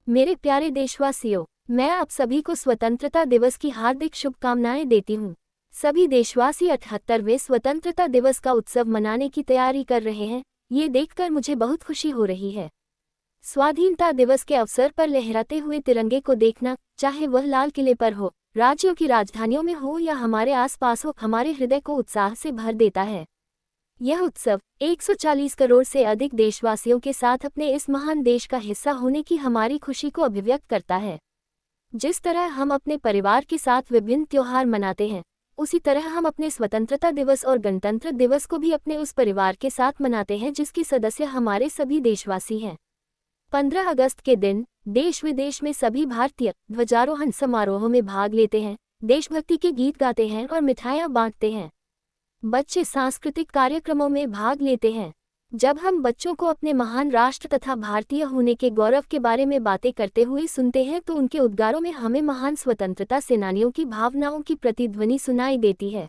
मेरे प्यारे देशवासियों, मैं आप सभी को स्वतंत्रता दिवस की हार्दिक शुभकामनाएं देती हूँ। सभी देशवासी 78वें स्वतंत्रता दिवस का उत्सव मनाने की तैयारी कर रहे हैं, ये देखकर मुझे बहुत खुशी हो रही है। स्वाधीनता दिवस के अवसर पर लहराते हुए तिरंगे को देखना, चाहे वह लाल किले पर हो, राज्यों की राजधानियों में हो या हमारे आसपास हो, हमारे हृदय को उत्साह से भर देता है। यह उत्सव 140 करोड़ से अधिक देशवासियों के साथ अपने इस महान देश का हिस्सा होने की हमारी खुशी को अभिव्यक्त करता है। जिस तरह हम अपने परिवार के साथ विभिन्न त्योहार मनाते हैं, उसी तरह हम अपने स्वतंत्रता दिवस और गणतंत्र दिवस को भी अपने उस परिवार के साथ मनाते हैं जिसके सदस्य हमारे सभी देशवासी हैं। 15 अगस्त के दिन देश विदेश में सभी भारतीय ध्वजारोहण समारोहों में भाग लेते हैं, देशभक्ति के गीत गाते हैं और मिठाइयाँ बांटते हैं। बच्चे सांस्कृतिक कार्यक्रमों में भाग लेते हैं। जब हम बच्चों को अपने महान राष्ट्र तथा भारतीय होने के गौरव के बारे में बातें करते हुए सुनते हैं तो उनके उद्गारों में हमें महान स्वतंत्रता सेनानियों की भावनाओं की प्रतिध्वनि सुनाई देती है।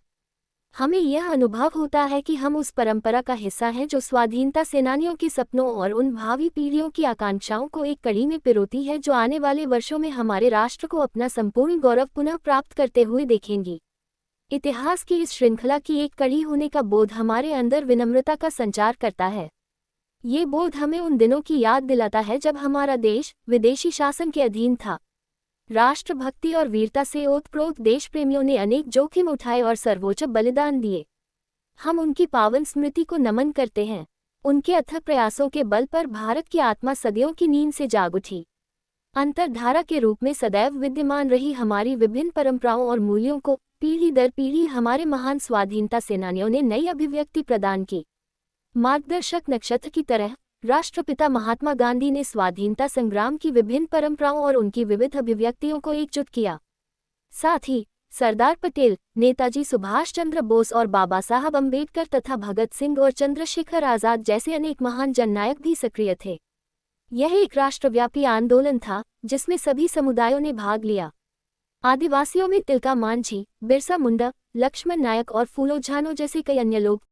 हमें यह अनुभव होता है कि हम उस परंपरा का हिस्सा हैं जो स्वाधीनता सेनानियों के सपनों और उन भावी पीढ़ियों की आकांक्षाओं को एक कड़ी में पिरोती है जो आने वाले वर्षों में हमारे राष्ट्र को अपना संपूर्ण गौरव पुनः प्राप्त करते हुए देखेंगी। इतिहास की इस श्रृंखला की एक कड़ी होने का बोध हमारे अंदर विनम्रता का संचार करता है। ये बोध हमें उन दिनों की याद दिलाता है जब हमारा देश विदेशी शासन के अधीन था। राष्ट्रभक्ति और वीरता से ओतप्रोत देश प्रेमियों ने अनेक जोखिम उठाए और सर्वोच्च बलिदान दिए। हम उनकी पावन स्मृति को नमन करते हैं। उनके अथक प्रयासों के बल पर भारत की आत्मा सदियों की नींद से जाग उठी। अंतर्धारा के रूप में सदैव विद्यमान रही हमारी विभिन्न परंपराओं और मूल्यों को पीढ़ी दर पीढ़ी हमारे महान स्वाधीनता सेनानियों ने नई अभिव्यक्ति प्रदान की। मार्गदर्शक नक्षत्र की तरह राष्ट्रपिता महात्मा गांधी ने स्वाधीनता संग्राम की विभिन्न परंपराओं और उनकी विविध अभिव्यक्तियों को एकजुट किया। साथ ही सरदार पटेल, नेताजी सुभाष चंद्र बोस और बाबा साहब अम्बेडकर तथा भगत सिंह और चंद्रशेखर आजाद जैसे अनेक महान जननायक भी सक्रिय थे। यह एक राष्ट्रव्यापी आंदोलन था जिसमें सभी समुदायों ने भाग लिया। आदिवासियों में तिलका मांझी, बिरसा मुंडा, लक्ष्मण नायक और फूलो झानो जैसे कई अन्य लोग